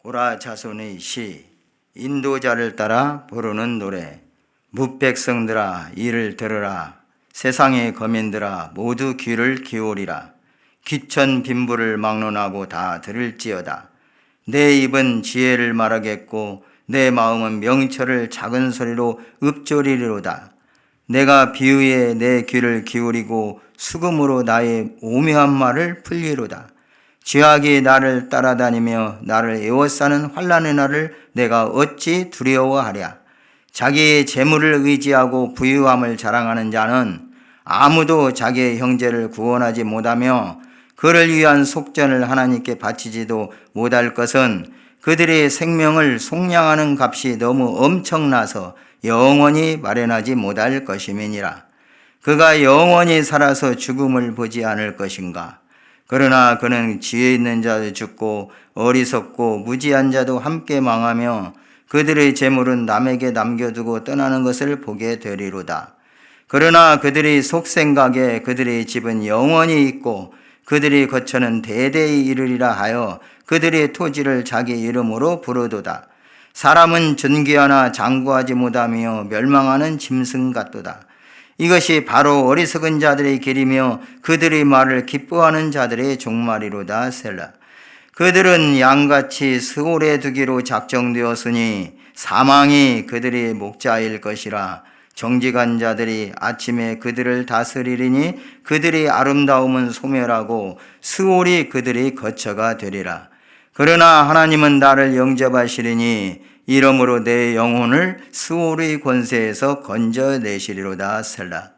고라 자손의 시, 인도자를 따라 부르는 노래. 뭇백성들아 이를 들으라. 세상의 거민들아 모두 귀를 기울이라. 귀천 빈부를 막론하고 다 들을지어다. 내 입은 지혜를 말하겠고 내 마음은 명철을 작은 소리로 읊조리리로다. 내가 비유에 내 귀를 기울이고 수금으로 나의 오묘한 말을 풀리로다. 죄악이 나를 따라다니며 나를 에워싸는 환난의 날을 내가 어찌 두려워하랴. 자기의 재물을 의지하고 부유함을 자랑하는 자는 아무도 자기의 형제를 구원하지 못하며 그를 위한 속전을 하나님께 바치지도 못할 것은 그들의 생명을 속량하는 값이 너무 엄청나서 영원히 마련하지 못할 것임이니라. 그가 영원히 살아서 죽음을 보지 않을 것인가. 그러나 그는 지혜 있는 자도 죽고 어리석고 무지한 자도 함께 망하며 그들의 재물은 남에게 남겨두고 떠나는 것을 보게 되리로다. 그러나 그들의 속생각에 그들의 집은 영원히 있고 그들의 거처는 대대히 이르리라 하여 그들의 토지를 자기 이름으로 부르도다. 사람은 존귀하나 장구하지 못하며 멸망하는 짐승 같도다. 이것이 바로 어리석은 자들의 길이며 그들의 말을 기뻐하는 자들의 종말이로다. 셀라. 그들은 양같이 스올에 두기로 작정되었으니 사망이 그들의 목자일 것이라. 정직한 자들이 아침에 그들을 다스리리니 그들의 아름다움은 소멸하고 스올이 그들의 거처가 되리라. 그러나 하나님은 나를 영접하시리니 이러므로 내 영혼을 스올의 권세에서 건져내시리로다. 셀라.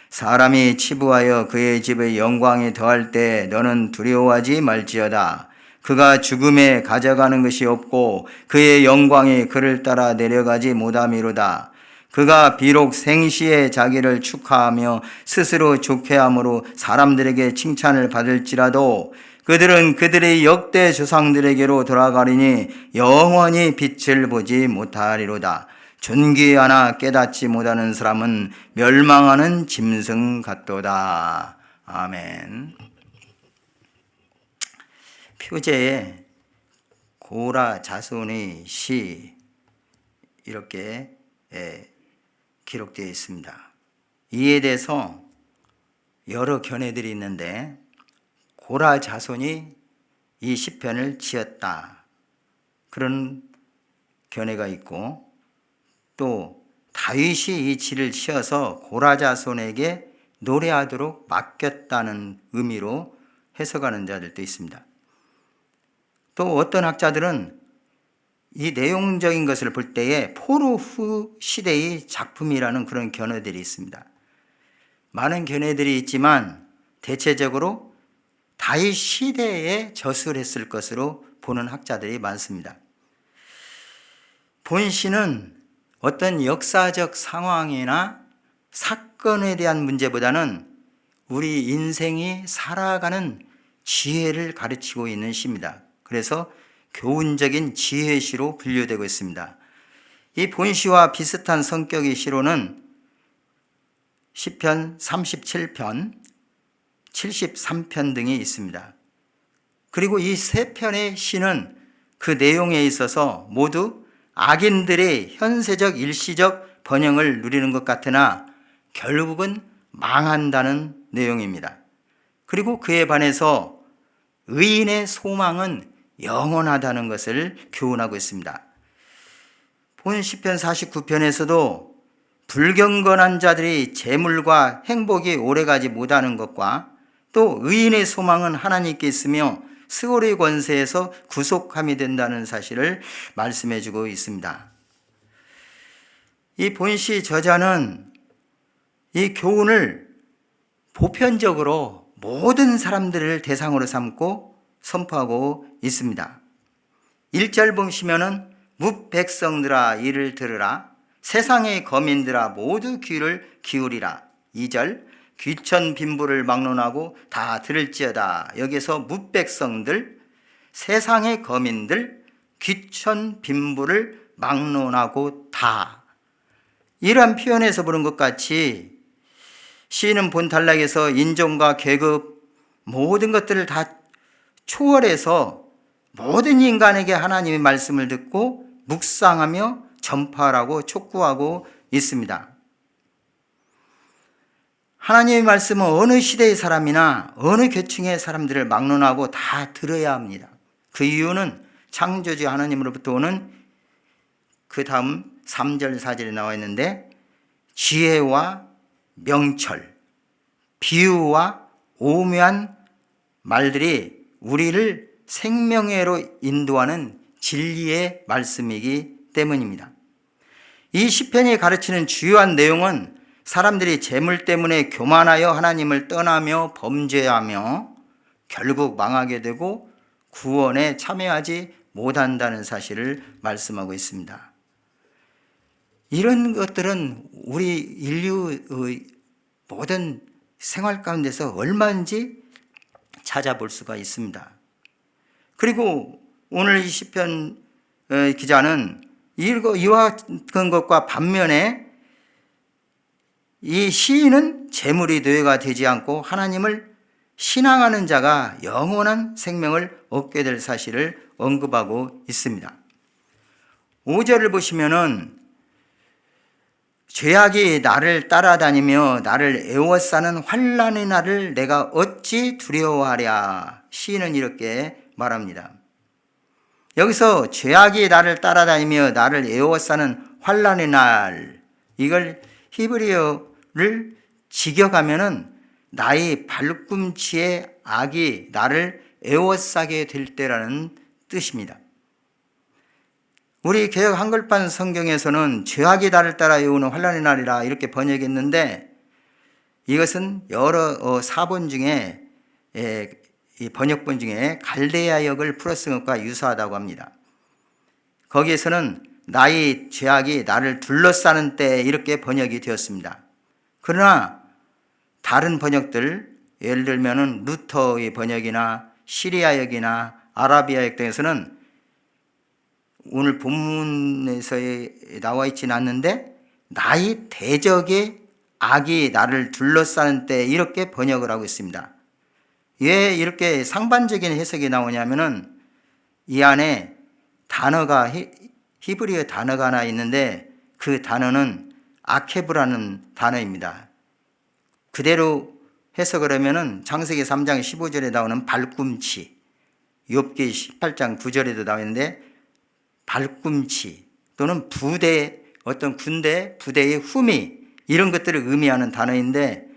사람이 치부하여 그의 집의 영광이 더할 때 너는 두려워하지 말지어다. 그가 죽음에 가져가는 것이 없고 그의 영광이 그를 따라 내려가지 못함이로다. 그가 비록 생시에 자기를 축하하며 스스로 좋게함으로 사람들에게 칭찬을 받을지라도 그들은 그들의 역대 조상들에게로 돌아가리니 영원히 빛을 보지 못하리로다. 존귀하나 깨닫지 못하는 사람은 멸망하는 짐승 같도다. 아멘. 표제에 고라 자손의 시 이렇게 기록되어 있습니다. 이에 대해서 여러 견해들이 있는데 고라 자손이 이 시편을 지었다 그런 견해가 있고, 또 다윗이 이 시를 지어서 고라 자손에게 노래하도록 맡겼다는 의미로 해석하는 자들도 있습니다. 또 어떤 학자들은 이 내용적인 것을 볼 때에 포로 후 시대의 작품이라는 그런 견해들이 있습니다. 많은 견해들이 있지만 대체적으로 다윗 시대에 저술했을 것으로 보는 학자들이 많습니다. 본 시는 어떤 역사적 상황이나 사건에 대한 문제보다는 우리 인생이 살아가는 지혜를 가르치고 있는 시입니다. 그래서 교훈적인 지혜시로 분류되고 있습니다. 이 본시와 비슷한 성격의 시로는 시편 37편, 73편 등이 있습니다. 그리고 이 세 편의 시는 그 내용에 있어서 모두 악인들의 현세적 일시적 번영을 누리는 것 같으나 결국은 망한다는 내용입니다. 그리고 그에 반해서 의인의 소망은 영원하다는 것을 교훈하고 있습니다. 본 시편 49편에서도 불경건한 자들이 재물과 행복이 오래가지 못하는 것과 또 의인의 소망은 하나님께 있으며 스올의 권세에서 구속함이 된다는 사실을 말씀해 주고 있습니다. 이 본시 저자는 이 교훈을 보편적으로 모든 사람들을 대상으로 삼고 선포하고 있습니다. 1절 보시면은 뭇백성들아 이를 들으라. 세상의 거민들아 모두 귀를 기울이라. 2절 귀천 빈부를 막론하고 다 들을지어다. 여기서 뭇백성들, 세상의 거민들, 귀천 빈부를 막론하고 다, 이러한 표현에서 보는 것 같이 시인은 본 단락에서 인종과 계급 모든 것들을 다 초월해서 모든 인간에게 하나님의 말씀을 듣고 묵상하며 전파하라고 촉구하고 있습니다. 하나님의 말씀은 어느 시대의 사람이나 어느 계층의 사람들을 막론하고 다 들어야 합니다. 그 이유는 창조주 하나님으로부터 오는 그 다음 3절 4절에 나와 있는데 지혜와 명철, 비유와 오묘한 말들이 우리를 생명회로 인도하는 진리의 말씀이기 때문입니다. 이 시편이 가르치는 주요한 내용은 사람들이 재물 때문에 교만하여 하나님을 떠나며 범죄하며 결국 망하게 되고 구원에 참여하지 못한다는 사실을 말씀하고 있습니다. 이런 것들은 우리 인류의 모든 생활 가운데서 얼마든지 찾아볼 수가 있습니다. 그리고 오늘 이 시편 기자는 이와 같은 것과 반면에 이 시인은 재물이 노예가 되지 않고 하나님을 신앙하는 자가 영원한 생명을 얻게 될 사실을 언급하고 있습니다. 5절을 보시면은 죄악이 나를 따라다니며 나를 애워싸는 환난의 날을 내가 어찌 두려워하랴. 시인은 이렇게 말합니다. 여기서 죄악이 나를 따라다니며 나를 애워싸는 환난의 날, 이걸 히브리어를 직역하면은 나의 발꿈치에 악이 나를 애워싸게 될 때라는 뜻입니다. 우리 개역 한글판 성경에서는 죄악이 나를 따라오는 환난의 날이라 이렇게 번역했는데 이것은 여러 사본 중에 이 번역본 중에 갈대아역을 풀어쓴 것과 유사하다고 합니다. 거기에서는 나의 죄악이 나를 둘러싸는 때 이렇게 번역이 되었습니다. 그러나 다른 번역들, 예를 들면 루터의 번역이나 시리아역이나 아라비아역 등에서는 오늘 본문에서 나와 있지는 않는데 나의 대적의 악이 나를 둘러싸는 때 이렇게 번역을 하고 있습니다. 왜 이렇게 상반적인 해석이 나오냐면은 이 안에 단어가 히브리어 단어가 하나 있는데 그 단어는 아케브라는 단어입니다. 그대로 해석을 하면은 창세기 3장 15절에 나오는 발꿈치, 욥기 18장 9절에도 나와 있는데 발꿈치 또는 부대, 어떤 군대, 부대의 후미 이런 것들을 의미하는 단어인데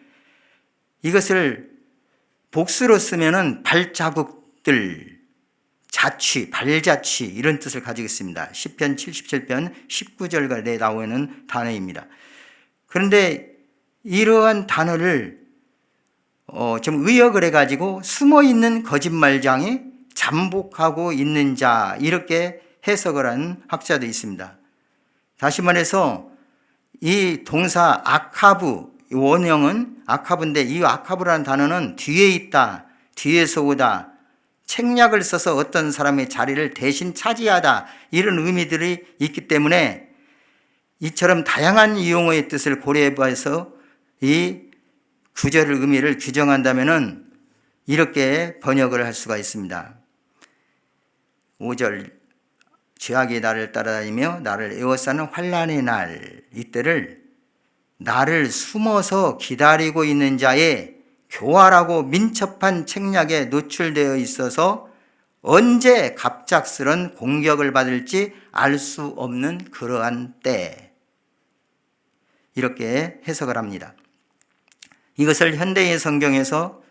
이것을 복수로 쓰면은 발자국들, 자취, 발자취 이런 뜻을 가지고 있습니다. 시편 77편 19절에 나오는 단어입니다. 그런데 이러한 단어를 좀 의역을 해가지고 숨어있는 거짓말장이 잠복하고 있는 자 이렇게 해석을 한 학자도 있습니다. 다시 말해서 이 동사 아카브 원형은 아카브인데 이 아카브라는 단어는 뒤에 있다, 뒤에서 오다, 책략을 써서 어떤 사람의 자리를 대신 차지하다 이런 의미들이 있기 때문에 이처럼 다양한 용어의 뜻을 고려해 봐서 이 구절의 의미를 규정한다면은 이렇게 번역을 할 수가 있습니다. 5절 죄악이 나를 따라다니며 나를 애워싸는 환난의 날, 이때를 나를 숨어서 기다리고 있는 자의 교활하고 민첩한 책략에 노출되어 있어서 언제 갑작스런 공격을 받을지 알 수 없는 그러한 때, 이렇게 해석을 합니다. 이것을 현대의 성경에서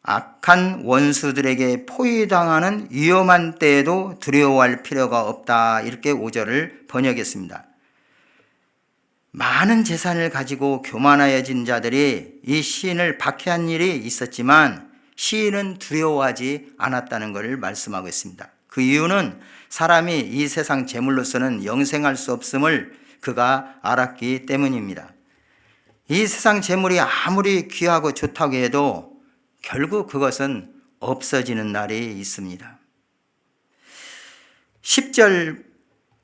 악한 원수들에게 포위당하는 위험한 때에도 두려워할 필요가 없다 이렇게 5절을 번역했습니다. 많은 재산을 가지고 교만하여진 자들이 이 시인을 박해한 일이 있었지만 시인은 두려워하지 않았다는 것을 말씀하고 있습니다. 그 이유는 사람이 이 세상 재물로서는 영생할 수 없음을 그가 알았기 때문입니다. 이 세상 재물이 아무리 귀하고 좋다고 해도 결국 그것은 없어지는 날이 있습니다. 10절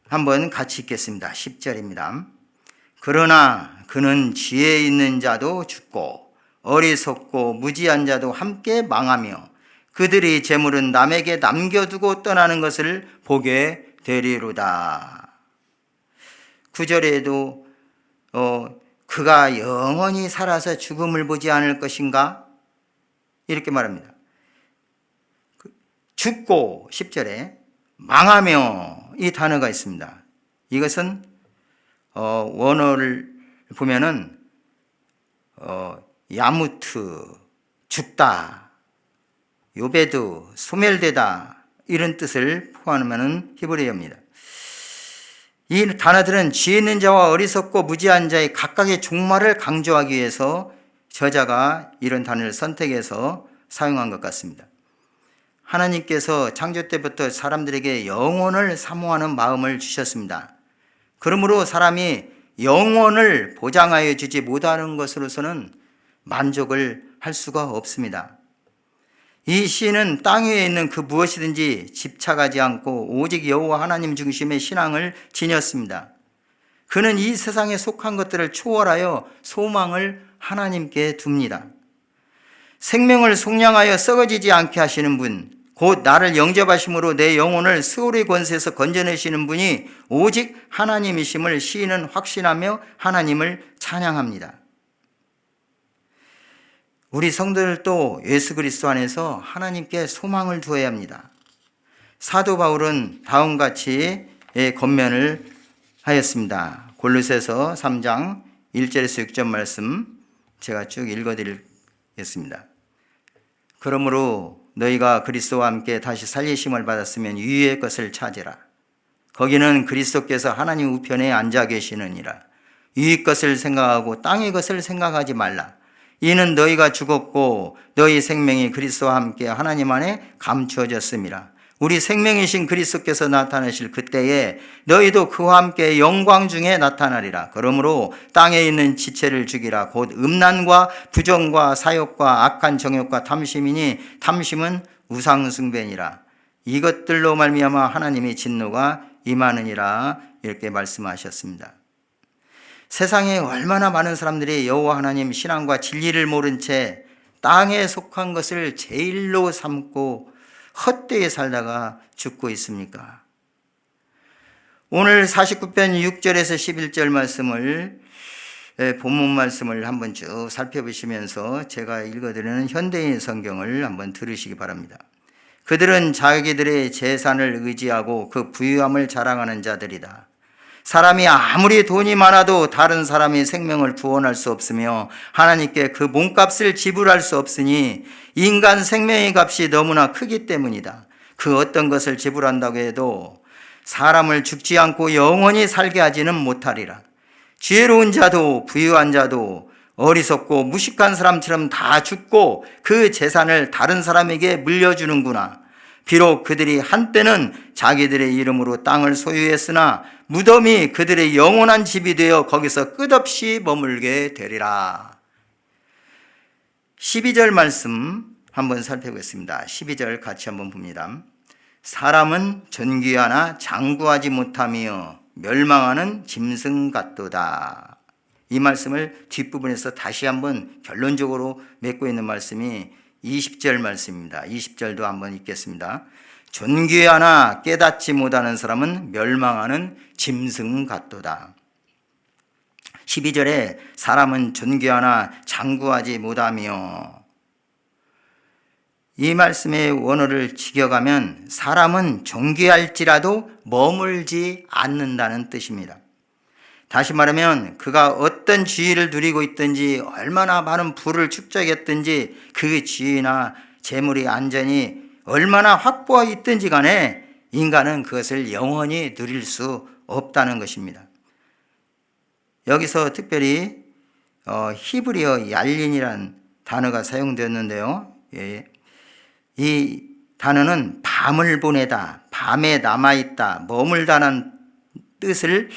한번 같이 읽겠습니다. 10절입니다. 그러나 그는 지혜 있는 자도 죽고 어리석고 무지한 자도 함께 망하며 그들의 재물은 남에게 남겨두고 떠나는 것을 보게 되리로다. 9절에도 그가 영원히 살아서 죽음을 보지 않을 것인가? 이렇게 말합니다. 죽고 10절에 망하며 이 단어가 있습니다. 이것은 원어를 보면은 야무트, 죽다, 요베드, 소멸되다 이런 뜻을 포함하는 히브리어입니다. 이 단어들은 지혜 있는 자와 어리석고 무지한 자의 각각의 종말을 강조하기 위해서 저자가 이런 단어를 선택해서 사용한 것 같습니다. 하나님께서 창조 때부터 사람들에게 영혼을 사모하는 마음을 주셨습니다. 그러므로 사람이 영혼을 보장하여 주지 못하는 것으로서는 만족을 할 수가 없습니다. 이 시인은 땅 위에 있는 그 무엇이든지 집착하지 않고 오직 여호와 하나님 중심의 신앙을 지녔습니다. 그는 이 세상에 속한 것들을 초월하여 소망을 하나님께 둡니다. 생명을 속량하여 썩어지지 않게 하시는 분, 곧 나를 영접하심으로 내 영혼을 스올의 권세에서 건져내시는 분이 오직 하나님이심을 시인은 확신하며 하나님을 찬양합니다. 우리 성도들도 예수 그리스도 안에서 하나님께 소망을 두어야 합니다. 사도 바울은 다음과 같이 권면을 하였습니다. 골로새서 3장 1절에서 6절 말씀 제가 쭉 읽어드리겠습니다. 그러므로 너희가 그리스도와 함께 다시 살리심을 받았으면 위의 것을 찾으라. 거기는 그리스도께서 하나님 우편에 앉아 계시느니라. 위의 것을 생각하고 땅의 것을 생각하지 말라. 이는 너희가 죽었고 너희 생명이 그리스도와 함께 하나님 안에 감추어졌음이라. 우리 생명이신 그리스도께서 나타나실 그때에 너희도 그와 함께 영광 중에 나타나리라. 그러므로 땅에 있는 지체를 죽이라. 곧 음란과 부정과 사욕과 악한 정욕과 탐심이니 탐심은 우상숭배니라. 이것들로 말미암아 하나님의 진노가 임하느니라. 이렇게 말씀하셨습니다. 세상에 얼마나 많은 사람들이 여호와 하나님 신앙과 진리를 모른 채 땅에 속한 것을 제일로 삼고 헛되이 살다가 죽고 있습니까? 오늘 49편 6절에서 11절 말씀을 본문 말씀을 한번 쭉 살펴보시면서 제가 읽어드리는 현대인 성경을 한번 들으시기 바랍니다. 그들은 자기들의 재산을 의지하고 그 부유함을 자랑하는 자들이다. 사람이 아무리 돈이 많아도 다른 사람의 생명을 구원할 수 없으며 하나님께 그 몸값을 지불할 수 없으니 인간 생명의 값이 너무나 크기 때문이다. 그 어떤 것을 지불한다고 해도 사람을 죽지 않고 영원히 살게 하지는 못하리라. 지혜로운 자도 부유한 자도 어리석고 무식한 사람처럼 다 죽고 그 재산을 다른 사람에게 물려주는구나. 비록 그들이 한때는 자기들의 이름으로 땅을 소유했으나 무덤이 그들의 영원한 집이 되어 거기서 끝없이 머물게 되리라. 12절 말씀 한번 살펴보겠습니다. 12절 같이 한번 봅니다. 사람은 존귀하나 장구하지 못하며 멸망하는 짐승 같도다. 이 말씀을 뒷부분에서 다시 한번 결론적으로 맺고 있는 말씀이 20절 말씀입니다. 20절도 한번 읽겠습니다. 존귀하나 깨닫지 못하는 사람은 멸망하는 짐승 같도다. 12절에 사람은 존귀하나 장구하지 못하며, 이 말씀의 원어를 직역하면 사람은 존귀할지라도 머물지 않는다는 뜻입니다. 다시 말하면 그가 어떤 지위를 누리고 있든지 얼마나 많은 부를 축적했든지 그 지위나 재물이 안전이 얼마나 확보해 있든지 간에 인간은 그것을 영원히 누릴 수 없다는 것입니다. 여기서 특별히 히브리어 얄린이라는 단어가 사용되었는데요. 이 단어는 밤을 보내다, 밤에 남아있다, 머물다는 뜻을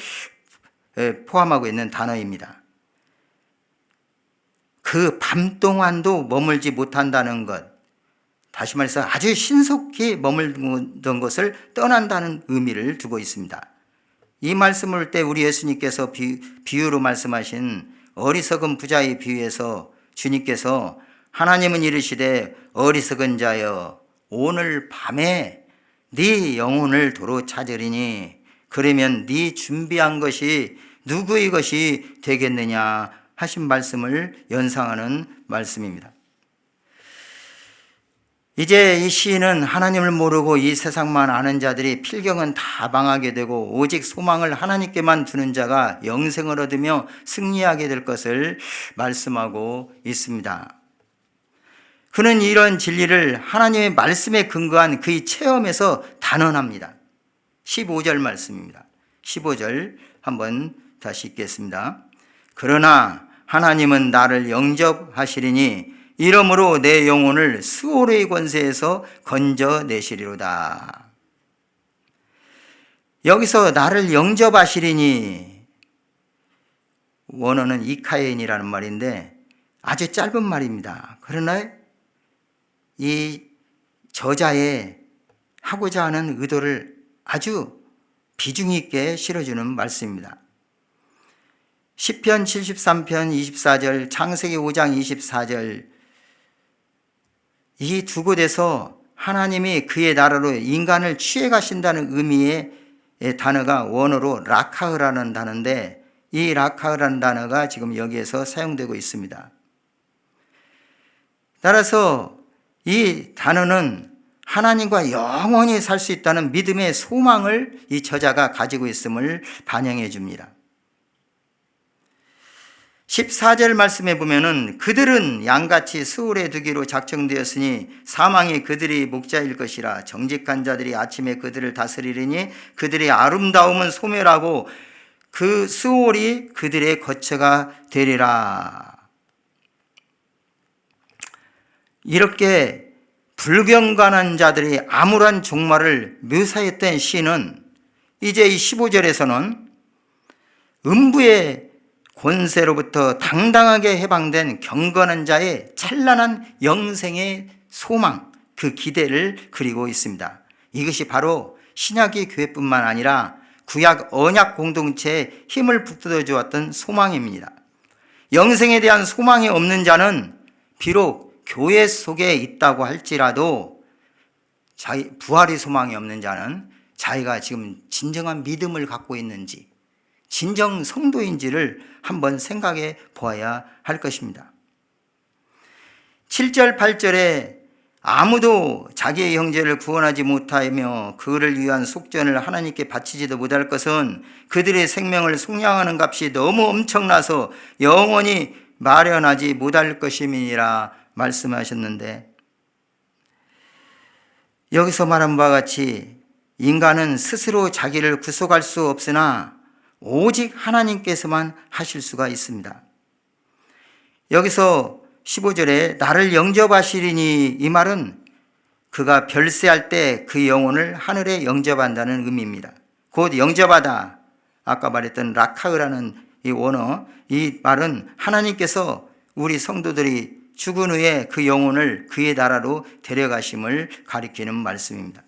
포함하고 있는 단어입니다. 그 밤 동안도 머물지 못한다는 것, 다시 말해서 아주 신속히 머물던 것을 떠난다는 의미를 두고 있습니다. 이 말씀을 할 때 우리 예수님께서 비유로 말씀하신 어리석은 부자의 비유에서 주님께서 하나님은 이르시되 어리석은 자여 오늘 밤에 네 영혼을 도로 찾으리니 그러면 네 준비한 것이 누구의 것이 되겠느냐 하신 말씀을 연상하는 말씀입니다. 이제 이 시인은 하나님을 모르고 이 세상만 아는 자들이 필경은 다 망하게 되고 오직 소망을 하나님께만 두는 자가 영생을 얻으며 승리하게 될 것을 말씀하고 있습니다. 그는 이런 진리를 하나님의 말씀에 근거한 그의 체험에서 단언합니다. 15절 말씀입니다. 15절 한번 다시 읽겠습니다. 그러나 하나님은 나를 영접하시리니 이러므로 내 영혼을 스오르의 권세에서 건져내시리로다. 여기서 나를 영접하시리니, 원어는 이카엔이라는 말인데 아주 짧은 말입니다. 그러나 이 저자의 하고자 하는 의도를 아주 비중 있게 실어주는 말씀입니다. 시편 73편 24절, 창세기 5장 24절, 이 두 곳에서 하나님이 그의 나라로 인간을 취해 가신다는 의미의 단어가 원어로 라카흐라는 단어인데, 이 라카흐라는 단어가 지금 여기에서 사용되고 있습니다. 따라서 이 단어는 하나님과 영원히 살 수 있다는 믿음의 소망을 이 저자가 가지고 있음을 반영해 줍니다. 14절 말씀에 보면은 그들은 양같이 스올에 두기로 작정되었으니 사망이 그들이 목자일 것이라. 정직한 자들이 아침에 그들을 다스리리니 그들의 아름다움은 소멸하고 그 스올이 그들의 거처가 되리라. 이렇게 불경건한 자들이 암울한 종말을 묘사했던 시는 이제 이 15절에서는 음부의 권세로부터 당당하게 해방된 경건한 자의 찬란한 영생의 소망, 그 기대를 그리고 있습니다. 이것이 바로 신약의 교회뿐만 아니라 구약 언약 공동체에 힘을 북돋워 주었던 소망입니다. 영생에 대한 소망이 없는 자는 비록 교회 속에 있다고 할지라도 부활의 소망이 없는 자는 자기가 지금 진정한 믿음을 갖고 있는지, 진정 성도인지를 한번 생각해 보아야 할 것입니다. 7절 8절에 아무도 자기의 형제를 구원하지 못하며 그를 위한 속전을 하나님께 바치지도 못할 것은 그들의 생명을 속량하는 값이 너무 엄청나서 영원히 마련하지 못할 것임이니라 말씀하셨는데, 여기서 말한 바와 같이 인간은 스스로 자기를 구속할 수 없으나 오직 하나님께서만 하실 수가 있습니다. 여기서 15절에 나를 영접하시리니, 이 말은 그가 별세할 때 그 영혼을 하늘에 영접한다는 의미입니다. 곧 영접하다, 아까 말했던 라카흐라는 이 원어, 이 말은 하나님께서 우리 성도들이 죽은 후에 그 영혼을 그의 나라로 데려가심을 가리키는 말씀입니다.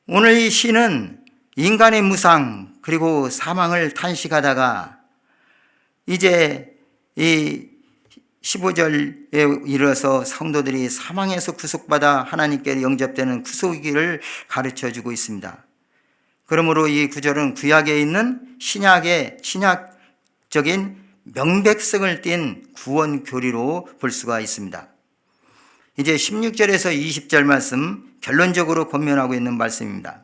오늘 이 시는 인간의 무상 그리고 사망을 탄식하다가 이제 이 15절에 이르러서 성도들이 사망에서 구속받아 하나님께 영접되는 구속이기를 가르쳐주고 있습니다. 그러므로 이 구절은 구약에 있는 신약적인 명백성을 띤 구원 교리로 볼 수가 있습니다. 이제 16절에서 20절 말씀 결론적으로 권면하고 있는 말씀입니다.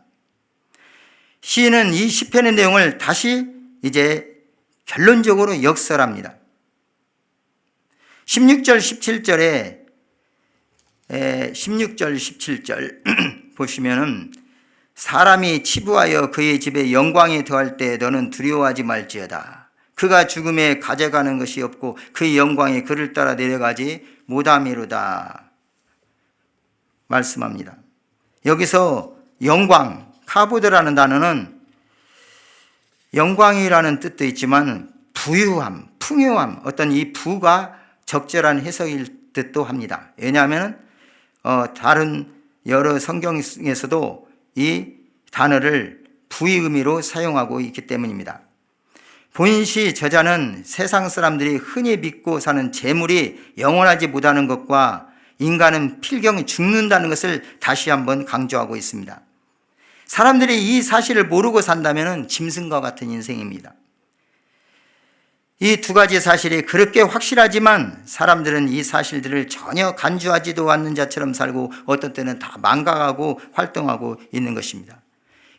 시인은 이 시편의 내용을 다시 이제 결론적으로 역설합니다. 16절 17절 보시면은 사람이 치부하여 그의 집에 영광이 더할 때 너는 두려워하지 말지어다. 그가 죽음에 가져가는 것이 없고 그의 영광이 그를 따라 내려가지 못함이로다 말씀합니다. 여기서 영광, 카보드라는 단어는 영광이라는 뜻도 있지만 부유함, 풍요함, 어떤 이 부가 적절한 해석일 듯도 합니다. 왜냐하면 다른 여러 성경에서도 이 단어를 부의 의미로 사용하고 있기 때문입니다. 본시 저자는 세상 사람들이 흔히 믿고 사는 재물이 영원하지 못하는 것과 인간은 필경에 죽는다는 것을 다시 한번 강조하고 있습니다. 사람들이 이 사실을 모르고 산다면 짐승과 같은 인생입니다. 이 두 가지 사실이 그렇게 확실하지만 사람들은 이 사실들을 전혀 간주하지도 않는 자처럼 살고 어떤 때는 다 망각하고 활동하고 있는 것입니다.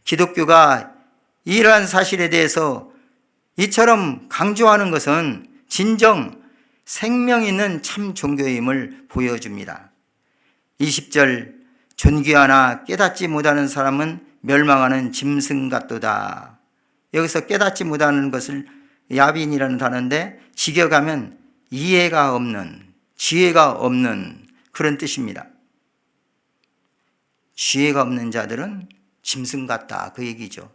기독교가 이러한 사실에 대해서 이처럼 강조하는 것은 진정 생명 있는 참 종교임을 보여줍니다. 20절 존귀하나 깨닫지 못하는 사람은 멸망하는 짐승 같도다. 여기서 깨닫지 못하는 것을 야빈이라는 단어인데 직역하면 이해가 없는, 지혜가 없는 그런 뜻입니다. 지혜가 없는 자들은 짐승 같다 그 얘기죠.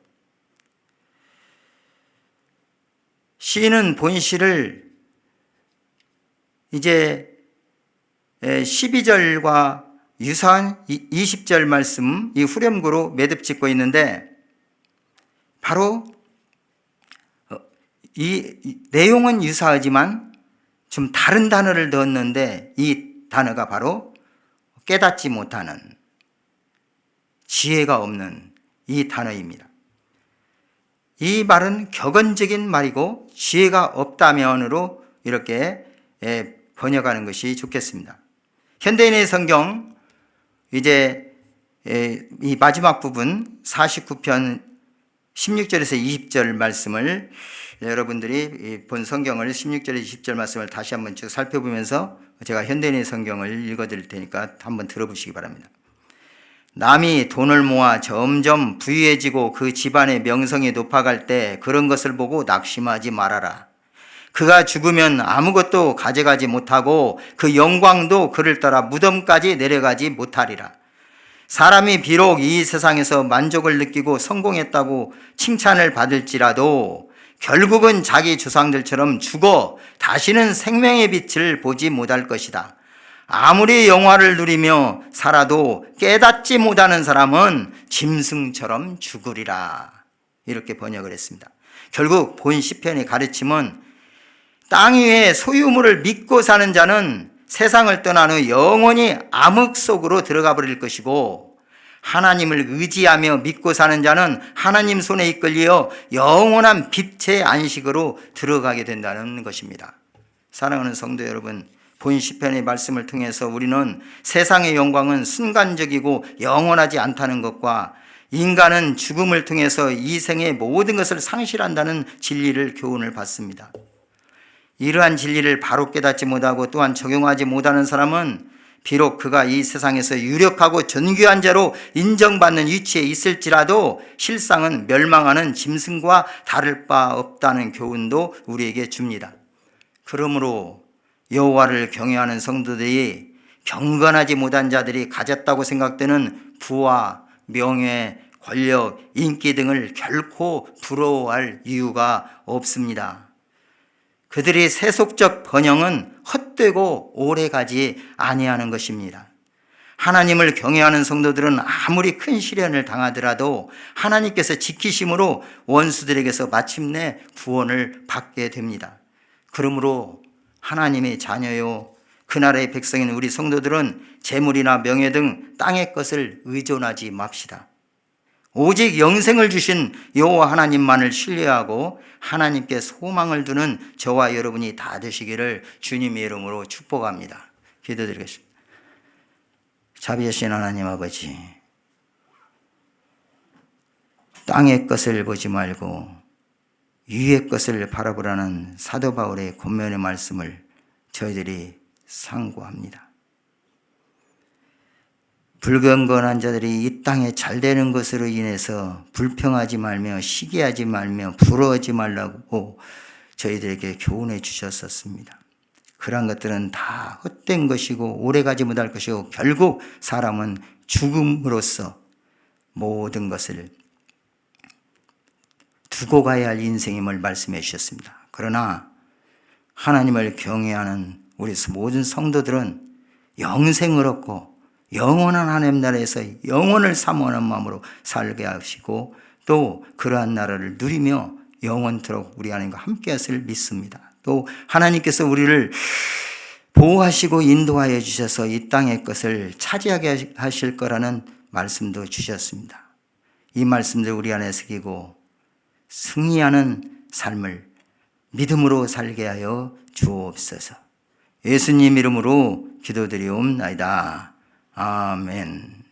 시인은 본시를 이제 12절과 유사한 20절 말씀 이 후렴구로 매듭 짓고 있는데 바로 이 내용은 유사하지만 좀 다른 단어를 넣었는데 이 단어가 바로 깨닫지 못하는, 지혜가 없는 이 단어입니다. 이 말은 격언적인 말이고 지혜가 없다면으로 이렇게 번역하는 것이 좋겠습니다. 현대인의 성경 이제 이 마지막 부분 49편 16절에서 20절 말씀을 여러분들이 본 성경을 16절에서 20절 말씀을 다시 한번 쭉 살펴보면서 제가 현대인의 성경을 읽어드릴 테니까 한번 들어보시기 바랍니다. 남이 돈을 모아 점점 부유해지고 그 집안의 명성이 높아갈 때 그런 것을 보고 낙심하지 말아라. 그가 죽으면 아무것도 가져가지 못하고 그 영광도 그를 따라 무덤까지 내려가지 못하리라. 사람이 비록 이 세상에서 만족을 느끼고 성공했다고 칭찬을 받을지라도 결국은 자기 조상들처럼 죽어 다시는 생명의 빛을 보지 못할 것이다. 아무리 영화를 누리며 살아도 깨닫지 못하는 사람은 짐승처럼 죽으리라. 이렇게 번역을 했습니다. 결국 본 시편의 가르침은 땅 위에 소유물을 믿고 사는 자는 세상을 떠난 후 영원히 암흑 속으로 들어가 버릴 것이고 하나님을 의지하며 믿고 사는 자는 하나님 손에 이끌려 영원한 빛의 안식으로 들어가게 된다는 것입니다. 사랑하는 성도 여러분, 본 시편의 말씀을 통해서 우리는 세상의 영광은 순간적이고 영원하지 않다는 것과 인간은 죽음을 통해서 이 생의 모든 것을 상실한다는 진리를 교훈을 받습니다. 이러한 진리를 바로 깨닫지 못하고 또한 적용하지 못하는 사람은 비록 그가 이 세상에서 유력하고 존귀한 자로 인정받는 위치에 있을지라도 실상은 멸망하는 짐승과 다를 바 없다는 교훈도 우리에게 줍니다. 그러므로 여호와를 경외하는 성도들이 경건하지 못한 자들이 가졌다고 생각되는 부와 명예, 권력, 인기 등을 결코 부러워할 이유가 없습니다. 그들의 세속적 번영은 헛되고 오래가지 아니하는 것입니다. 하나님을 경외하는 성도들은 아무리 큰 시련을 당하더라도 하나님께서 지키심으로 원수들에게서 마침내 구원을 받게 됩니다. 그러므로 하나님의 자녀요 그날의 백성인 우리 성도들은 재물이나 명예 등 땅의 것을 의존하지 맙시다. 오직 영생을 주신 여호와 하나님만을 신뢰하고 하나님께 소망을 두는 저와 여러분이 다 되시기를 주님의 이름으로 축복합니다. 기도드리겠습니다. 자비하신 하나님 아버지, 땅의 것을 보지 말고 위의 것을 바라보라는 사도 바울의 권면의 말씀을 저희들이 상고합니다. 불경건한 자들이 이 땅에 잘 되는 것으로 인해서 불평하지 말며 시기하지 말며 부러워하지 말라고 저희들에게 교훈해 주셨었습니다. 그러한 것들은 다 헛된 것이고 오래가지 못할 것이고 결국 사람은 죽음으로써 모든 것을 두고 가야 할 인생임을 말씀해 주셨습니다. 그러나 하나님을 경외하는 우리 모든 성도들은 영생을 얻고 영원한 하나님 나라에서 영원을 사모하는 마음으로 살게 하시고 또 그러한 나라를 누리며 영원토록 우리 하나님과 함께 하실 믿습니다. 또 하나님께서 우리를 보호하시고 인도하여 주셔서 이 땅의 것을 차지하게 하실 거라는 말씀도 주셨습니다. 이 말씀들 우리 안에 새기고 승리하는 삶을 믿음으로 살게 하여 주옵소서. 예수님 이름으로 기도드리옵나이다. 아멘.